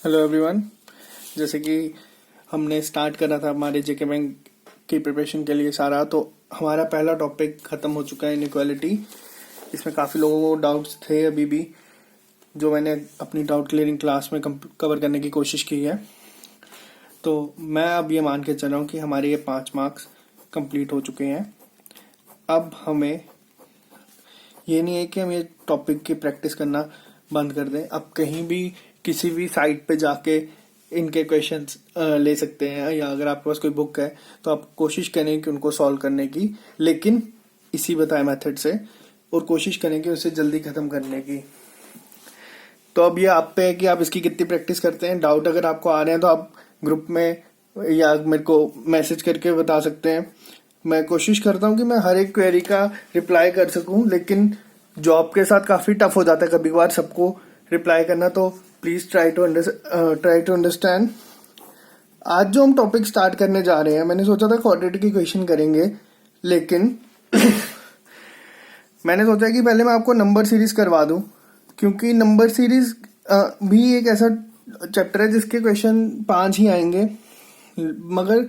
Hello everyone. जैसे कि हमने स्टार्ट करा था हमारे जेके बैंक की प्रिपरेशन के लिए सारा, तो हमारा पहला टॉपिक खत्म हो चुका है, इनइक्वालिटी। इसमें काफ़ी लोगों को डाउट्स थे अभी भी, जो मैंने अपनी डाउट क्लियरिंग क्लास में कवर करने की कोशिश की है। तो मैं अब ये मान के चल रहा हूँ कि हमारे ये 5 मार्क्स कंप्लीट हो चुके हैं। अब हमें ये नहीं है कि हम ये टॉपिक की प्रैक्टिस करना बंद कर दें। अब कहीं भी किसी भी साइट पे जाके इनके क्वेश्चंस ले सकते हैं, या अगर आपके पास कोई बुक है तो आप कोशिश करें कि उनको सॉल्व करने की, लेकिन इसी बताए मेथड से, और कोशिश करें कि उसे जल्दी खत्म करने की। तो अब ये आप पे है कि आप इसकी कितनी प्रैक्टिस करते हैं। डाउट अगर आपको आ रहे हैं तो आप ग्रुप में या मेरे को मैसेज करके बता सकते हैं। मैं कोशिश करता हूँ कि मैं हर एक क्वेरी का रिप्लाई कर सकूँ, लेकिन जॉब के साथ काफ़ी टफ हो जाता है कभी कभार सबको रिप्लाई करना। तो प्लीज़ ट्राई टू अंडरस्टैंड। आज जो हम टॉपिक स्टार्ट करने जा रहे हैं, मैंने सोचा था क्वाड्रेटिक इक्वेशन करेंगे, लेकिन मैंने सोचा कि पहले मैं आपको नंबर सीरीज करवा दूं, क्योंकि नंबर सीरीज भी एक ऐसा चैप्टर है जिसके क्वेश्चन 5 ही आएंगे। मगर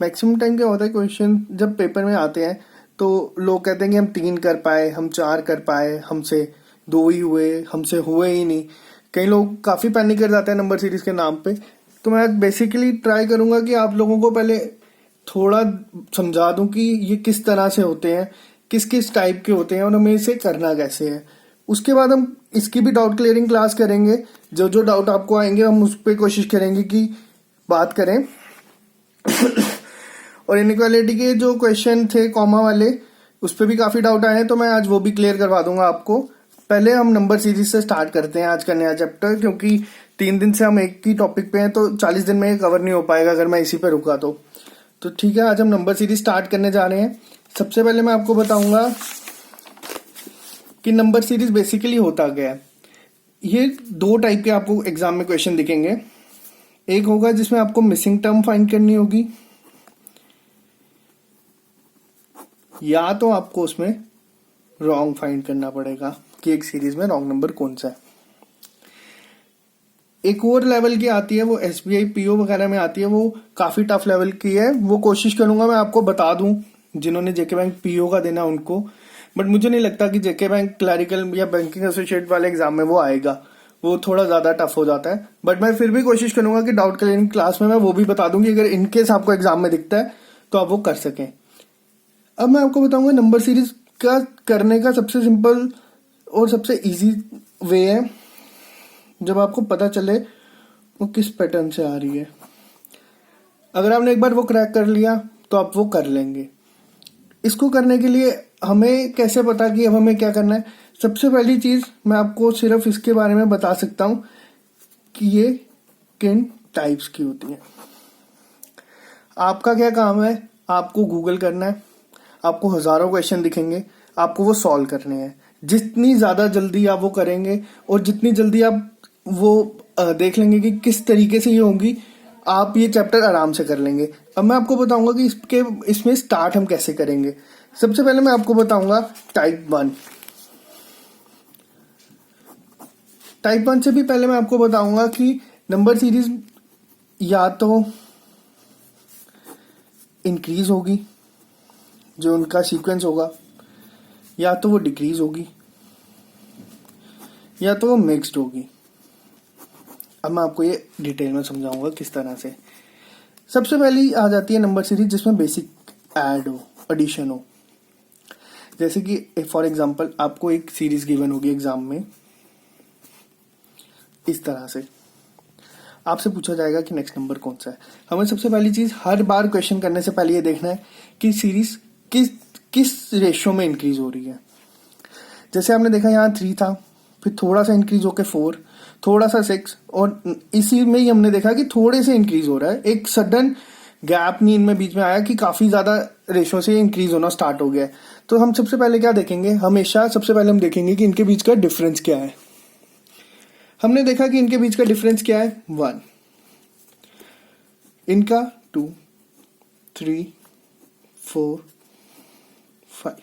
मैक्सिमम टाइम क्या होता है, क्वेश्चन जब पेपर में आते हैं तो लोग कहते हैं कि हम 3 कर पाए, हम 4 कर पाए, हमसे 2 ही हुए, हमसे हुए ही नहीं। कई लोग काफ़ी पैनिक कर जाते हैं नंबर सीरीज के नाम पे। तो मैं बेसिकली ट्राई करूंगा कि आप लोगों को पहले थोड़ा समझा दूं कि ये किस तरह से होते हैं, किस किस टाइप के होते हैं, और हमें इसे करना कैसे है। उसके बाद हम इसकी भी डाउट क्लियरिंग क्लास करेंगे। जो जो डाउट आपको आएंगे हम उस पर कोशिश करेंगे कि बात करें। और इनइक्वालिटी के जो क्वेश्चन थे कॉमा वाले, उस पर भी काफ़ी डाउट आए हैं, तो मैं आज वो भी क्लियर करवा दूंगा आपको। पहले हम नंबर सीरीज से स्टार्ट करते हैं आज का नया चैप्टर, क्योंकि 3 दिन से हम एक ही टॉपिक पे हैं, तो 40 दिन में ये कवर नहीं हो पाएगा अगर मैं इसी पे रुका तो ठीक है, आज हम नंबर सीरीज स्टार्ट करने जा रहे हैं। सबसे पहले मैं आपको बताऊंगा कि नंबर सीरीज बेसिकली होता क्या है। ये 2 टाइप के आपको एग्जाम में क्वेश्चन दिखेंगे। एक होगा जिसमें आपको मिसिंग टर्म फाइंड करनी होगी, या तो आपको उसमें रॉन्ग फाइंड करना पड़ेगा कि एक सीरीज में रॉन्ग नंबर कौन सा है। एक और लेवल की आती है, वो एसबीआई पीओ वगैरह में आती है, वो काफी टफ लेवल की है। वो कोशिश करूंगा मैं आपको बता दूं जिन्होंने जेके बैंक पीओ का देना उनको, बट मुझे नहीं लगता कि जेके बैंक क्लैरिकल या बैंकिंग एसोसिएट वाले एग्जाम में वो आएगा। वो थोड़ा ज्यादा टफ हो जाता है, बट मैं फिर भी कोशिश करूंगा कि डाउट क्लियरिंग क्लास में मैं वो भी बता दूंगी, अगर इनकेस आपको एग्जाम में दिखता है तो आप वो कर सकें। अब मैं आपको बताऊंगा नंबर सीरीज का करने का सबसे सिंपल और सबसे इजी वे है, जब आपको पता चले वो किस पैटर्न से आ रही है। अगर आपने एक बार वो क्रैक कर लिया तो आप वो कर लेंगे। इसको करने के लिए हमें कैसे पता कि अब हमें क्या करना है। सबसे पहली चीज मैं आपको सिर्फ इसके बारे में बता सकता हूं कि ये किन टाइप्स की होती है। आपका क्या काम है, आपको गूगल करना है, आपको हजारों क्वेश्चन दिखेंगे, आपको वो सॉल्व करने हैं। जितनी ज्यादा जल्दी आप वो करेंगे और जितनी जल्दी आप वो देख लेंगे कि किस तरीके से ये होंगी, आप ये चैप्टर आराम से कर लेंगे। अब मैं आपको बताऊंगा कि इसमें स्टार्ट हम कैसे करेंगे। सबसे पहले मैं आपको बताऊंगा टाइप 1। टाइप 1 से भी पहले मैं आपको बताऊंगा कि नंबर सीरीज या तो इंक्रीज होगी, जो उनका सीक्वेंस होगा, या तो वो डिक्रीज होगी, या तो वो मिक्स्ड होगी। अब मैं आपको ये डिटेल में समझाऊंगा किस तरह से। सबसे पहली आ जाती है नंबर सीरीज जिसमें बेसिक ऐड हो, एडिशन हो। जैसे कि फॉर एग्जांपल आपको एक सीरीज गिवन होगी एग्जाम में, इस तरह से आपसे पूछा जाएगा कि नेक्स्ट नंबर कौन सा है। हमें सबसे पहली चीज हर बार क्वेश्चन करने से पहले ये देखना है कि सीरीज किस किस रेशियो में इंक्रीज हो रही है। जैसे आपने देखा यहाँ 3 था, फिर थोड़ा सा इंक्रीज होकर 4, थोड़ा सा 6, और इसी में ही हमने देखा कि थोड़े से इंक्रीज हो रहा है। एक सडन गैप नहीं इनमें बीच में आया कि काफी ज्यादा रेशियो से इंक्रीज होना स्टार्ट हो गया है। तो हम सबसे पहले क्या देखेंगे, हमेशा सबसे पहले हम देखेंगे कि इनके बीच का डिफरेंस क्या है। हमने देखा कि इनके बीच का डिफरेंस क्या है, 1, इनका 2, 3, 4, 5।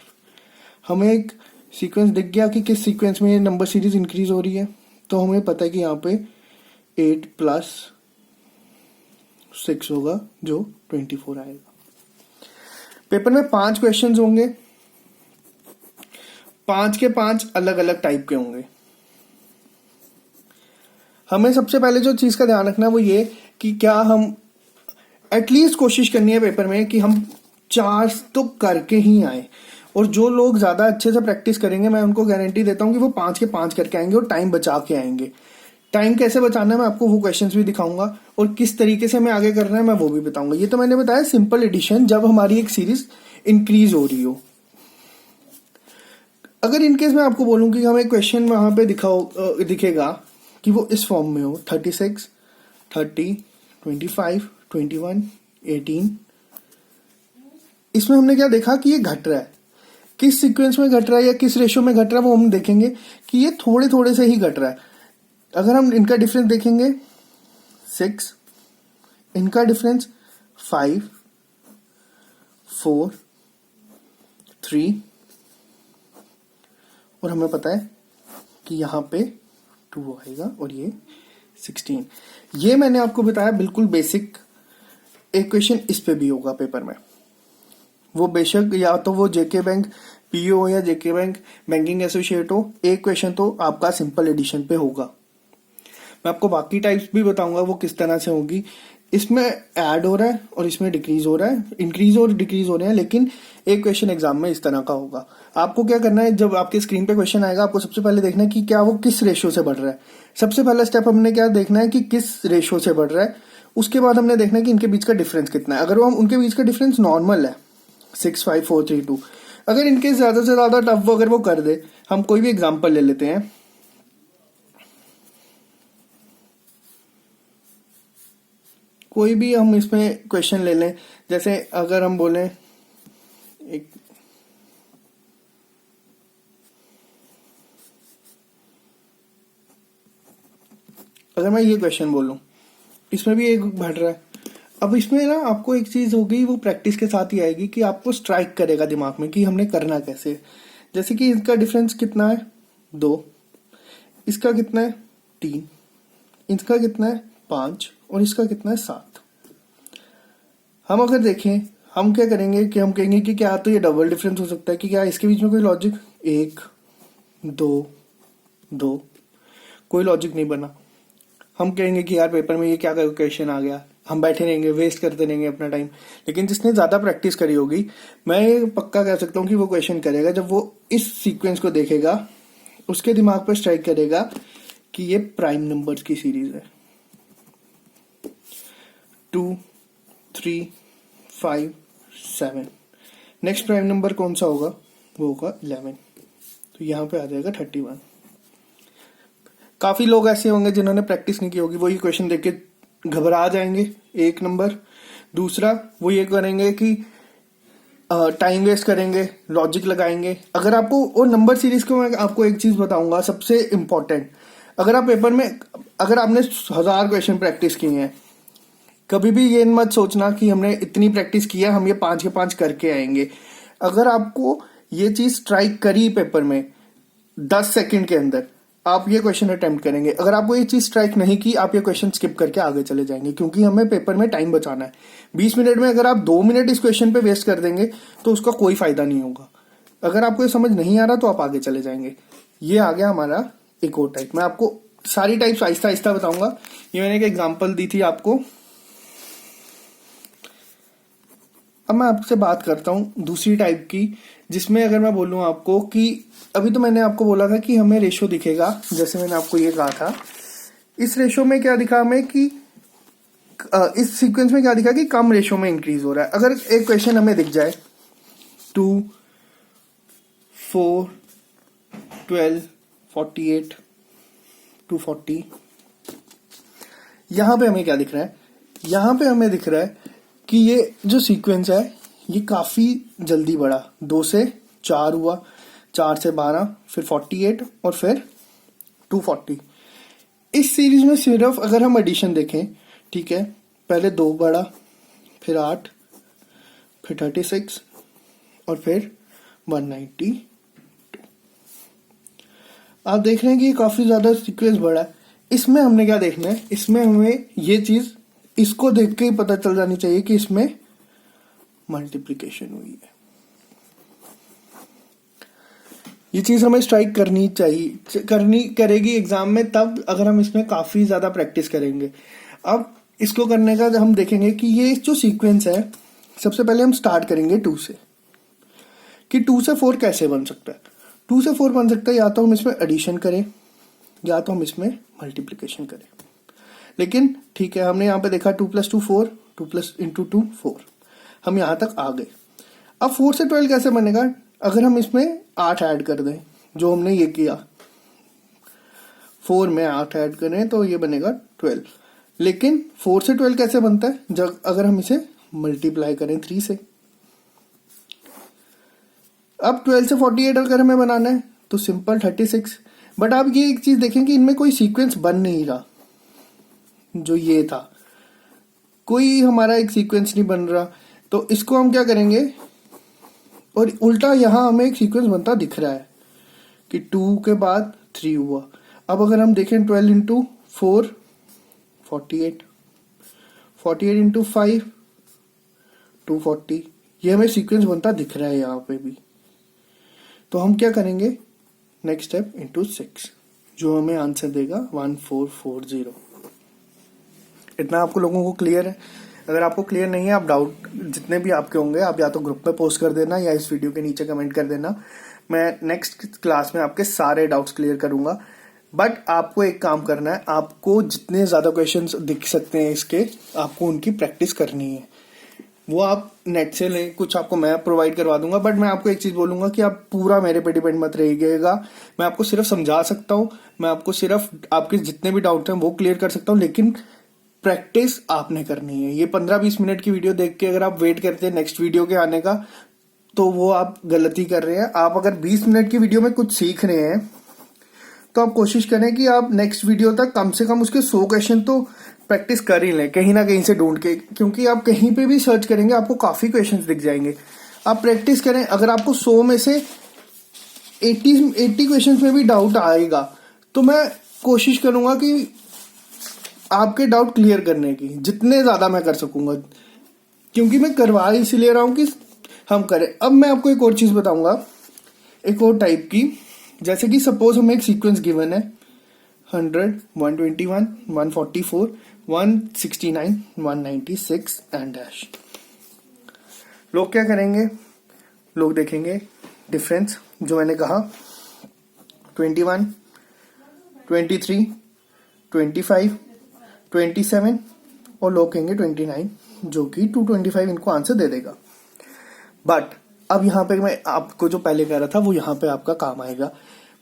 हमें एक सीक्वेंस दिख गया कि किस सीक्वेंस में ये नंबर सीरीज इंक्रीज हो रही है, तो हमें पता है कि यहाँ पे 8 प्लस 6 होगा जो 24 आएगा। पेपर में 5 क्वेश्चंस होंगे, 5 के 5 अलग अलग टाइप के होंगे। हमें सबसे पहले जो चीज का ध्यान रखना है वो ये कि क्या हम एटलीस्ट कोशिश करनी है पेपर में कि हम 4 तो करके ही आए। और जो लोग ज्यादा अच्छे से प्रैक्टिस करेंगे मैं उनको गारंटी देता हूं कि वो 5 के 5 करके आएंगे और टाइम बचा के आएंगे। टाइम कैसे बचाना है मैं आपको वो क्वेश्चंस भी दिखाऊंगा और किस तरीके से हमें आगे करना है मैं वो भी बताऊंगा। ये तो मैंने बताया सिंपल एडिशन, जब हमारी एक सीरीज इंक्रीज हो रही हो। अगर इनकेस मैं आपको बोलूं कि हमें क्वेश्चन वहां पे दिखेगा कि वो इस फॉर्म में हो 36, 30, 25, 21, 18, इसमें हमने क्या देखा कि ये घट रहा है। किस सीक्वेंस में घट रहा है या किस रेशियो में घट रहा है वो हम देखेंगे कि ये थोड़े थोड़े से ही घट रहा है। अगर हम इनका डिफरेंस देखेंगे 6, इनका डिफरेंस 5, 4, 3 और हमें पता है कि यहां पे 2 आएगा और ये 16। ये मैंने आपको बताया बिल्कुल बेसिक। एक क्वेश्चन इस पे भी होगा पेपर में, वो बेशक या तो वो जेके बैंक पीओ या जेके बैंक बैंकिंग एसोसिएट हो, एक क्वेश्चन तो आपका सिंपल एडिशन पे होगा। मैं आपको बाकी टाइप्स भी बताऊंगा वो किस तरह से होगी। इसमें ऐड हो रहा है और इसमें डिक्रीज हो रहा है, इंक्रीज और डिक्रीज हो रहे हैं, लेकिन एक क्वेश्चन एग्जाम में इस तरह का होगा। आपको क्या करना है, जब आपके स्क्रीन पे क्वेश्चन आएगा आपको सबसे पहले देखना है कि क्या वो किस रेशियो से बढ़ रहा है। सबसे पहला स्टेप हमने क्या देखना है कि किस रेशियो से बढ़ रहा है। उसके बाद हमने देखना है कि इनके बीच का डिफरेंस कितना है। अगर वो हम उनके बीच का डिफरेंस नॉर्मल है 6, 5, 4, 3, 2, अगर इनके ज्यादा से ज्यादा टफ अगर वो कर दे, हम कोई भी एग्जाम्पल ले लेते हैं। कोई भी हम इसमें क्वेश्चन ले लें, जैसे अगर हम बोलें एक अगर मैं ये क्वेश्चन बोलूं, इसमें भी एक बढ़ रहा है। अब इसमें ना आपको एक चीज होगी वो प्रैक्टिस के साथ ही आएगी कि आपको स्ट्राइक करेगा दिमाग में कि हमने करना कैसे। जैसे कि इसका डिफरेंस कितना है 2, इसका कितना है 3, इसका कितना है 5 और इसका कितना है 7। हम अगर देखें हम क्या करेंगे कि हम कहेंगे कि क्या तो ये डबल डिफरेंस हो सकता है, कि क्या इसके बीच में कोई लॉजिक 1, 2, 2 कोई लॉजिक नहीं बना। हम कहेंगे कि यार पेपर में ये क्या क्वेश्चन आ गया, हम बैठे रहेंगे वेस्ट करते रहेंगे अपना टाइम। लेकिन जिसने ज्यादा प्रैक्टिस करी होगी, मैं ये पक्का कह सकता हूँ कि वो क्वेश्चन करेगा। जब वो इस सीक्वेंस को देखेगा उसके दिमाग पर स्ट्राइक करेगा कि ये प्राइम नंबर्स की सीरीज है। 2, 3, 5, 7। नेक्स्ट प्राइम नंबर कौन सा होगा, वो होगा 11। तो यहां पे आ जाएगा 31। काफी लोग ऐसे होंगे जिन्होंने प्रैक्टिस नहीं की होगी, वो ये क्वेश्चन देख के घबरा जाएंगे, एक नंबर। दूसरा वो ये करेंगे कि टाइम वेस्ट करेंगे, लॉजिक लगाएंगे। अगर आपको वो नंबर सीरीज को मैं आपको एक चीज बताऊंगा सबसे इंपॉर्टेंट, अगर आप पेपर में अगर आपने 1000 क्वेश्चन प्रैक्टिस किए हैं, कभी भी ये मत सोचना कि हमने इतनी प्रैक्टिस किया हम ये 5 के 5 करके आएंगे। अगर आपको ये चीज स्ट्राइक करी पेपर में 10 सेकंड के अंदर, आप ये क्वेश्चन अटेम्प्ट करेंगे। अगर आपको ये चीज स्ट्राइक नहीं की, आप ये क्वेश्चन स्किप करके आगे चले जाएंगे, क्योंकि हमें पेपर में टाइम बचाना है। 20 मिनट में अगर आप 2 मिनट इस क्वेश्चन पे वेस्ट कर देंगे तो उसका कोई फायदा नहीं होगा। अगर आपको ये समझ नहीं आ रहा तो आप आगे चले जाएंगे। ये आ गया हमारा एक और टाइप। मैं आपको सारी टाइप्स आहिस्ता आहिस्ता बताऊंगा। ये मैंने एक एग्जाम्पल दी थी आपको। अब मैं आपसे बात करता हूं दूसरी टाइप की, जिसमें अगर मैं बोलूं आपको कि अभी तो मैंने आपको बोला था कि हमें रेशो दिखेगा, जैसे मैंने आपको ये कहा था। इस रेशो में क्या दिखा हमें कि इस सीक्वेंस में क्या दिखा कि कम रेशो में इंक्रीज हो रहा है। अगर एक क्वेश्चन हमें दिख जाए 2, 4, 12, 48, 240, यहां पे हमें क्या दिख रहा है, यहां पे हमें दिख रहा है कि ये जो सीक्वेंस है ये काफी जल्दी बढ़ा। 2 से 4 हुआ, 4 से 12, फिर 48 और फिर 240। इस सीरीज में सिर्फ अगर हम एडिशन देखें, ठीक है, पहले 2 बढ़ा, फिर 8, फिर 36 और फिर 192। आप देख रहे हैं कि ये काफी ज्यादा सीक्वेंस बढ़ा है। इसमें हमने क्या देखना है, इसमें हमें ये चीज इसको देख के ही पता चल जानी चाहिए कि इसमें मल्टीप्लिकेशन हुई है। ये चीज हमें स्ट्राइक करनी चाहिए, करेगी एग्जाम में तब, अगर हम इसमें काफी ज्यादा प्रैक्टिस करेंगे। अब इसको करने का हम देखेंगे कि ये जो सीक्वेंस है, सबसे पहले हम स्टार्ट करेंगे 2 से, कि 2 से 4 कैसे बन सकता है। 2 से 4 बन सकता है या तो हम इसमें एडिशन करें या तो हम इसमें मल्टीप्लिकेशन करें। लेकिन ठीक है, हमने यहाँ पे देखा 2 + 2 4, 2 + इंटू 2 4, हम यहां तक आ गए। अब 4 से 12 कैसे बनेगा, अगर हम इसमें 8 ऐड कर दें, जो हमने ये किया 4 में 8 ऐड करें तो ये बनेगा 12। लेकिन 4 से 12 कैसे बनता है, जब अगर हम इसे मल्टीप्लाई करें 3 से। अब 12 से 48 अगर हमें बनाना है तो सिंपल 36। बट आप ये एक चीज देखें कि इनमें कोई सीक्वेंस बन नहीं रहा, जो ये था कोई हमारा एक सीक्वेंस नहीं बन रहा। तो इसको हम क्या करेंगे, और उल्टा यहां हमें एक सीक्वेंस बनता दिख रहा है कि 2 के बाद 3 हुआ। अब अगर हम देखें 12 इंटू 4 48, 48 इंटू 5 240, ये हमें सीक्वेंस बनता दिख रहा है यहां पे भी। तो हम क्या करेंगे, नेक्स्ट स्टेप इंटू 6, जो हमें आंसर देगा 1440। इतना आपको लोगों को क्लियर है? अगर आपको क्लियर नहीं है, आप डाउट जितने भी आपके होंगे आप या तो ग्रुप में पोस्ट कर देना या इस वीडियो के नीचे कमेंट कर देना। मैं नेक्स्ट क्लास में आपके सारे डाउट्स क्लियर करूंगा। बट आपको एक काम करना है, आपको जितने ज्यादा क्वेश्चंस दिख सकते हैं इसके, आपको उनकी प्रैक्टिस करनी है। वो आप नेट से लें, कुछ आपको मैं प्रोवाइड करवा दूंगा। बट मैं आपको एक चीज बोलूंगा कि आप पूरा मेरे पे डिपेंड मत रहिएगा। मैं आपको सिर्फ समझा सकता हूँ, मैं आपको सिर्फ आपके जितने भी डाउट हैं वो क्लियर कर सकता हूँ, लेकिन प्रैक्टिस आपने करनी है। ये 15-20 मिनट की वीडियो देख के अगर आप वेट करते हैं नेक्स्ट वीडियो के आने का, तो वो आप गलती कर रहे हैं। आप अगर 20 मिनट की वीडियो में कुछ सीख रहे हैं तो आप कोशिश करें कि आप नेक्स्ट वीडियो तक कम से कम उसके 100 क्वेश्चन तो प्रैक्टिस कर ही लें, कहीं ना कहीं से ढूंढ के। क्योंकि आप कहीं पे भी सर्च करेंगे आपको काफी क्वेश्चंस दिख जाएंगे। आप प्रैक्टिस करें। अगर आपको 100 में से 80 क्वेश्चंस में भी डाउट आएगा तो मैं कोशिश करूंगा कि आपके डाउट क्लियर करने की जितने ज्यादा मैं कर सकूंगा, क्योंकि मैं करवा इसीलिए रहा हूं कि हम करें। अब मैं आपको एक और चीज बताऊंगा, एक और टाइप की। जैसे कि सपोज हमें एक सीक्वेंस गिवन है 100, 121, 144, 169, 196 एंड डैश। लोग क्या करेंगे, लोग देखेंगे डिफरेंस, जो मैंने कहा 21, 23, 25, 27 और लोग कहेंगे 29, जो कि 225 इनको आंसर दे देगा। बट अब यहाँ पे मैं आपको जो पहले कह रहा था वो यहाँ पे आपका काम आएगा।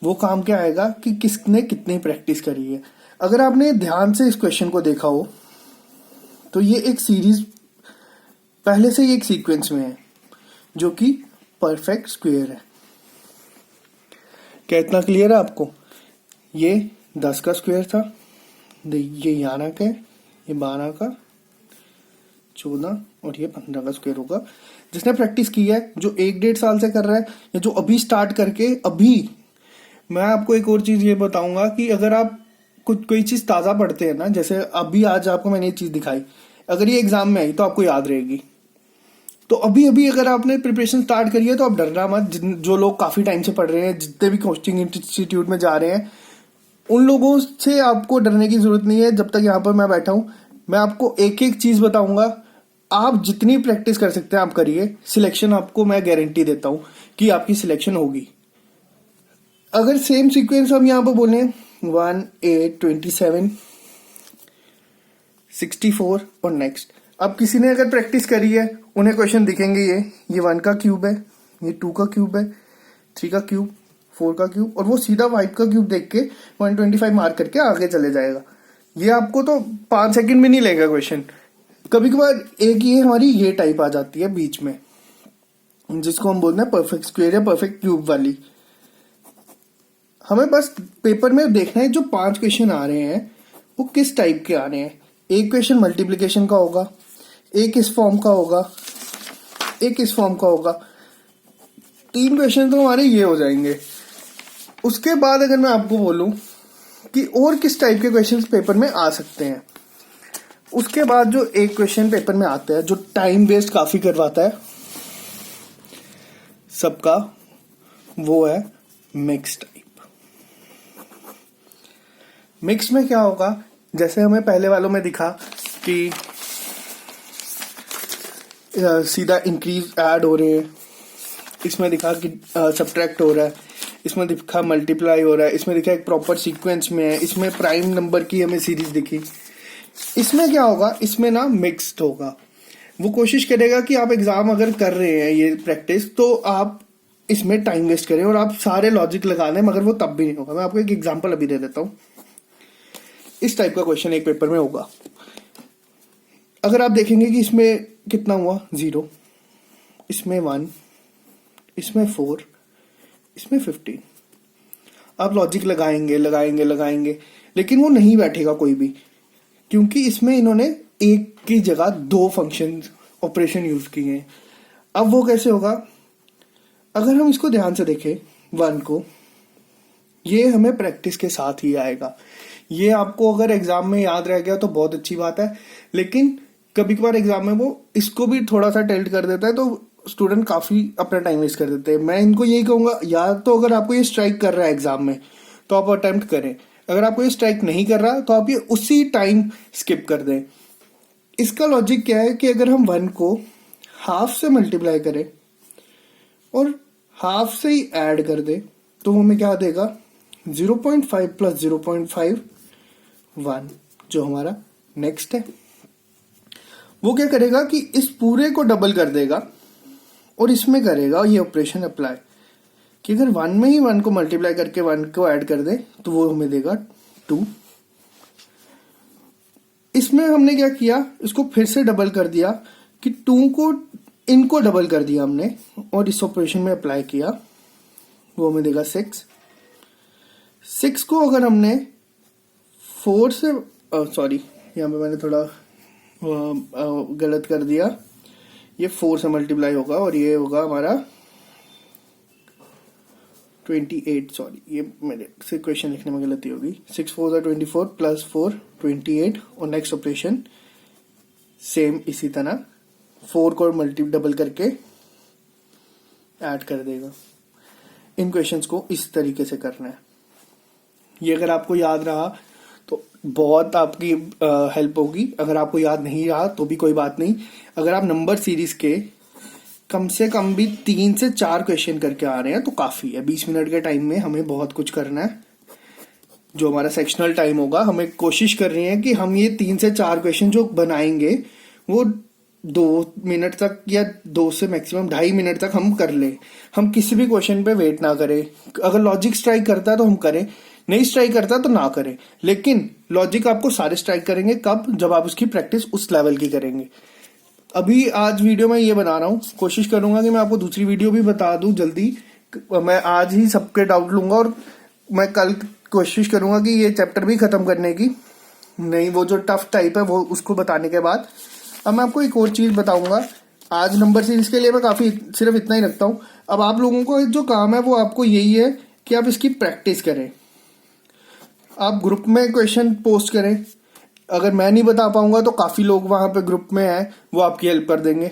वो काम क्या आएगा कि किसने कितनी प्रैक्टिस करी है। अगर आपने ध्यान से इस क्वेश्चन को देखा हो तो ये एक सीरीज पहले से ही एक सीक्वेंस में है, जो कि परफेक्ट स्क्वायर है। क्या इतना क्लियर है आपको? ये 10 का स्क्वायर था, ये 11 का, ये 12 का, 14 और ये 15 का स्क्वायर होगा। जिसने प्रैक्टिस की है, जो 1-1.5 साल से कर रहा है, या जो अभी स्टार्ट करके अभी। मैं आपको एक और चीज ये बताऊंगा कि अगर आप कोई चीज ताजा पढ़ते हैं ना, जैसे अभी आज आपको मैंने ये चीज दिखाई, अगर ये एग्जाम में आई तो आपको याद रहेगी। तो अभी अभी अगर आपने प्रिपरेशन स्टार्ट करी है तो आप डरना मत। जो लोग काफी टाइम से पढ़ रहे हैं, जितने भी कोचिंग इंस्टीट्यूट में जा रहे हैं, उन लोगों से आपको डरने की जरूरत नहीं है। जब तक यहाँ पर मैं बैठा हूं, मैं आपको एक एक चीज बताऊंगा। आप जितनी प्रैक्टिस कर सकते हैं आप करिए। सिलेक्शन आपको मैं गारंटी देता हूं कि आपकी सिलेक्शन होगी। अगर सेम सीक्वेंस हम यहाँ पर बोले 1, 8, 27, 64 और नेक्स्ट। अब किसी ने अगर प्रैक्टिस करी है, उन्हें क्वेश्चन दिखेंगे ये 1 का क्यूब है, ये 2 का क्यूब है, 3 का क्यूब, 4 का क्यूब, और वो सीधा 5 का क्यूब देख के 125 मार्क करके आगे चले जाएगा। ये आपको तो 5 सेकंड भी नहीं लेगा क्वेश्चन। कभी कभार एक ये हमारी ये टाइप आ जाती है बीच में, जिसको हम बोलते हैं परफेक्ट स्क्वायर या परफेक्ट क्यूब वाली। हमें बस पेपर में देखना है जो 5 क्वेश्चन आ रहे हैं वो किस टाइप के आ रहे हैं। एक क्वेश्चन मल्टीप्लिकेशन का होगा, एक इस फॉर्म का होगा, एक इस फॉर्म का होगा। 3 क्वेश्चन तो हमारे ये हो जाएंगे। उसके बाद अगर मैं आपको बोलूं कि और किस टाइप के क्वेश्चंस पेपर में आ सकते हैं। उसके बाद जो एक क्वेश्चन पेपर में आता है जो टाइम वेस्ट काफी करवाता है सबका, वो है मिक्स टाइप। मिक्स में क्या होगा, जैसे हमें पहले वालों में दिखा कि सीधा इंक्रीज ऐड हो रहे हैं, इसमें दिखा कि सब्ट्रैक्ट हो रहा है, इसमें दिखा मल्टीप्लाई हो रहा है, इसमें दिखा एक प्रॉपर सीक्वेंस में है, इसमें प्राइम नंबर की हमें सीरीज दिखी। इसमें क्या होगा, इसमें ना मिक्स्ड होगा। वो कोशिश करेगा कि आप एग्जाम अगर कर रहे हैं ये प्रैक्टिस, तो आप इसमें टाइम वेस्ट करें और आप सारे लॉजिक लगा लें, मगर वो तब भी नहीं होगा। मैं आपको एक एग्जांपल अभी दे देता हूं। इस टाइप का क्वेश्चन एक पेपर में होगा। अगर आप देखेंगे कि इसमें कितना हुआ 0, इसमें 1, इसमें 4, इसमें 15, आप लॉजिक लगाएंगे लगाएंगे लगाएंगे, लेकिन वो नहीं बैठेगा कोई भी, क्योंकि इसमें इन्होंने एक की जगह 2 फंक्शन ऑपरेशन यूज किए हैं। अब वो कैसे होगा, अगर हम इसको ध्यान से देखें 1 को, ये हमें प्रैक्टिस के साथ ही आएगा। ये आपको अगर एग्जाम में याद रह गया तो बहुत अच्छी बात है, लेकिन कभी कभार एग्जाम में वो इसको भी थोड़ा सा टेल्ट कर देता है, तो स्टूडेंट काफी अपना टाइम वेस्ट कर देते हैं। मैं इनको यही कहूंगा, या तो अगर आपको ये स्ट्राइक कर रहा है एग्जाम में तो आप अटेम्प्ट करें, अगर आपको ये स्ट्राइक नहीं कर रहा तो आप ये उसी टाइम स्किप कर दें। इसका लॉजिक क्या है कि अगर हम 1 को हाफ से मल्टीप्लाई करें और हाफ से ही ऐड कर दे, तो हमें क्या देगा 0.5 प्लस 0.5 1, जो हमारा नेक्स्ट है। वो क्या करेगा कि इस पूरे को डबल कर देगा और इसमें करेगा ये ऑपरेशन अप्लाई, कि अगर 1 में ही 1 को मल्टीप्लाई करके 1 को ऐड कर दे तो वो हमें देगा 2। इसमें हमने क्या किया, इसको फिर से डबल कर दिया कि 2 को इनको डबल कर दिया हमने और इस ऑपरेशन में अप्लाई किया, वो हमें देगा 6। 6 को अगर हमने 4 से सॉरी, यहाँ पे मैंने थोड़ा गलत कर दिया, ये 4 से मल्टीप्लाई होगा और ये होगा हमारा 28। सॉरी, ये मेरे से क्वेश्चन लिखने में गलती होगी। 6 4 24 प्लस 4 28 और नेक्स्ट ऑपरेशन सेम इसी तरह 4 को डबल करके ऐड कर देगा। इन क्वेश्चंस को इस तरीके से करना है। ये अगर आपको याद रहा तो बहुत आपकी हेल्प होगी। अगर आपको याद नहीं रहा तो भी कोई बात नहीं। अगर आप नंबर सीरीज के कम से कम भी 3 से 4 क्वेश्चन करके आ रहे हैं तो काफी है। 20 मिनट के टाइम में हमें बहुत कुछ करना है। जो हमारा सेक्शनल टाइम होगा, हमें कोशिश कर रही है कि हम ये 3 से 4 क्वेश्चन जो बनाएंगे वो 2 मिनट तक या 2 से मैक्सिमम 2.5 मिनट तक हम कर ले। हम किसी भी क्वेश्चन पे वेट ना करें। अगर लॉजिक स्ट्राइक करता है तो हम करें, नहीं स्ट्राइक करता तो ना करें। लेकिन लॉजिक आपको सारे स्ट्राइक करेंगे कब, जब आप उसकी प्रैक्टिस उस लेवल की करेंगे। अभी आज वीडियो में ये बना रहा हूँ, कोशिश करूंगा कि मैं आपको दूसरी वीडियो भी बता दूं जल्दी। मैं आज ही सबके डाउट लूंगा और मैं कल कोशिश करूंगा कि ये चैप्टर भी खत्म करने की, नहीं वो जो टफ टाइप है वो उसको बताने के बाद। अब मैं आपको एक और चीज बताऊंगा। आज नंबर सीरीज के लिए मैं काफी सिर्फ इतना ही रखता हूँ। अब आप लोगों को जो काम है वो आपको यही है कि आप इसकी प्रैक्टिस करें। आप ग्रुप में क्वेश्चन पोस्ट करें। अगर मैं नहीं बता पाऊंगा तो काफी लोग वहां पे ग्रुप में हैं, वो आपकी हेल्प कर देंगे।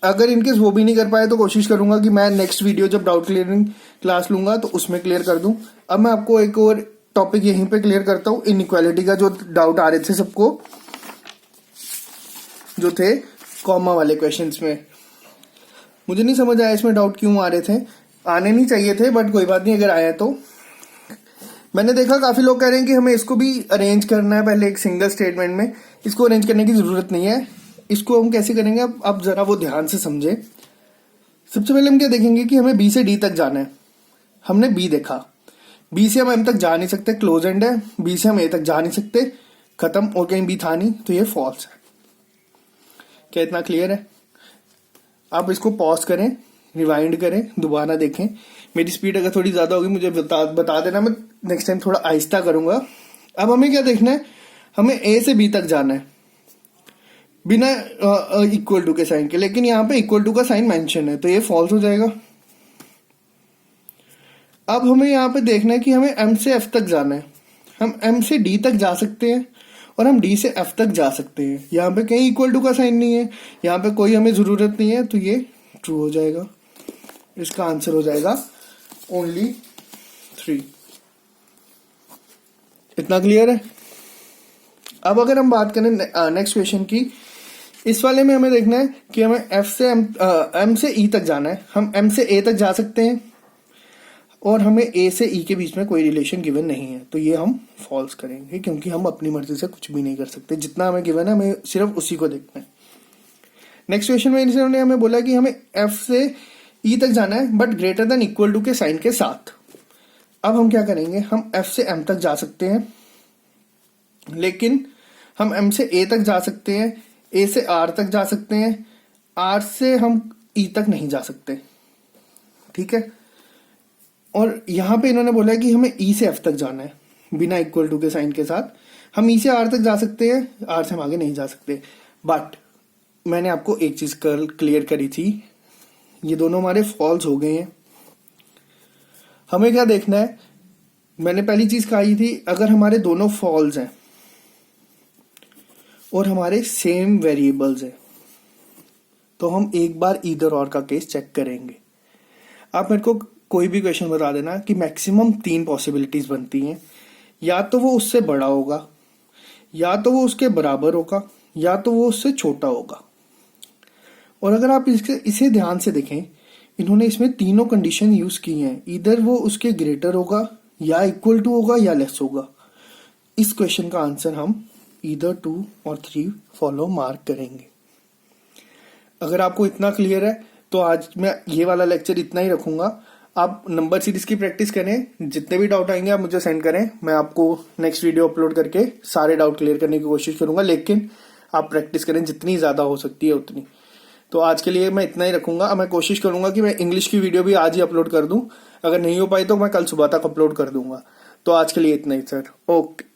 अगर इनकेस वो भी नहीं कर पाए तो कोशिश करूंगा कि मैं नेक्स्ट वीडियो जब डाउट क्लियरिंग क्लास लूंगा तो उसमें क्लियर कर दूं। अब मैं आपको एक और टॉपिक यहीं पे क्लियर करता हूं। इनइक्वालिटी का जो डाउट आ रहे थे सबको, जो थे कॉमा वाले क्वेश्चंस में, मुझे नहीं समझ आया इसमें डाउट क्यों आ रहे थे। आने नहीं चाहिए थे, बट कोई बात नहीं अगर आया तो। मैंने देखा काफी लोग कह रहे हैं कि हमें इसको भी अरेंज करना है पहले एक सिंगल स्टेटमेंट में। इसको अरेंज करने की जरूरत नहीं है। इसको हम कैसे करेंगे, अब जरा वो ध्यान से समझे। सबसे पहले हम क्या देखेंगे कि हमें बी से डी तक जाना है। हमने बी देखा, बी से हम एम तक जा नहीं सकते, क्लोज एंड है। बी से हम ए तक जा नहीं सकते, खत्म, और कहीं बी था नहीं, तो ये फॉल्स है। क्या इतना क्लियर है? आप इसको पॉज करें, रिवाइंड करें, दोबारा देखें। मेरी स्पीड अगर थोड़ी ज्यादा होगी मुझे बता देना, मैं नेक्स्ट टाइम थोड़ा आहिस्ता करूंगा। अब हमें क्या देखना है, हमें ए से बी तक जाना है बिना इक्वल टू के साइन के। लेकिन यहाँ पे इक्वल टू का साइन मेंशन है तो ये फॉल्स हो जाएगा। अब हमें यहाँ पे देखना है कि हमें एम से एफ तक जाना है। हम एम से डी तक जा सकते हैं और हम डी से एफ तक जा सकते हैं। यहाँ पे कहीं इक्वल टू का साइन नहीं है, यहाँ पे कोई हमें जरूरत नहीं है, तो ये ट्रू हो जाएगा। इसका आंसर हो जाएगा ओनली 3। इतना क्लियर है। अब अगर हम बात करें नेक्स्ट क्वेश्चन की, इस वाले में हमें देखना है कि हमें एफ से एम से ई तक जाना है। हम एम से ए तक जा सकते हैं और हमें ए से ई के बीच में कोई रिलेशन गिवन नहीं है, तो ये हम फॉल्स करेंगे क्योंकि हम अपनी मर्जी से कुछ भी नहीं कर सकते। जितना हमें गिवन है हमें सिर्फ उसी को देखना है। नेक्स्ट क्वेश्चन में इन्होंने हमें बोला कि हमें एफ से ई तक जाना है but greater than equal to के साइन के साथ। अब हम क्या करेंगे, हम एफ से एम तक जा सकते हैं, लेकिन हम एम से ए तक जा सकते हैं, ए से आर तक जा सकते हैं, आर से हम ई तक नहीं जा सकते। ठीक है। और यहां पे इन्होंने बोला कि हमें ई से एफ तक जाना है बिना इक्वल टू के साइन के साथ। हम ई से आर तक जा सकते हैं, आर से हम आगे नहीं जा सकते। बट मैंने आपको एक चीज क्लियर करी थी, ये दोनों हमारे फॉल्स हो गए हैं। हमें क्या देखना है, मैंने पहली चीज कही थी, अगर हमारे दोनों फॉल्स हैं और हमारे सेम वेरिएबल्स हैं तो हम एक बार ईदर और का केस चेक करेंगे। आप मेरे को कोई भी क्वेश्चन बता देना कि मैक्सिमम 3 पॉसिबिलिटीज बनती हैं, या तो वो उससे बड़ा होगा, या तो वो उसके बराबर होगा, या तो वो उससे छोटा होगा। और अगर आप इसे ध्यान से देखें, इन्होंने इसमें तीनों कंडीशन यूज की हैं, इधर वो उसके ग्रेटर होगा, या इक्वल टू होगा, या लेस होगा। इस क्वेश्चन का आंसर हम इधर 2 और 3 फॉलो मार्क करेंगे। अगर आपको इतना क्लियर है तो आज मैं ये वाला लेक्चर इतना ही रखूंगा। आप नंबर सीरीज की प्रैक्टिस करें, जितने भी डाउट आएंगे आप मुझे सेंड करें, मैं आपको नेक्स्ट वीडियो अपलोड करके सारे डाउट क्लियर करने की कोशिश करूंगा। लेकिन आप प्रैक्टिस करें जितनी ज्यादा हो सकती है उतनी। तो आज के लिए मैं इतना ही रखूंगा। मैं कोशिश करूंगा कि मैं इंग्लिश की वीडियो भी आज ही अपलोड कर दूं, अगर नहीं हो पाई तो मैं कल सुबह तक अपलोड कर दूंगा। तो आज के लिए इतना ही सर, ओके।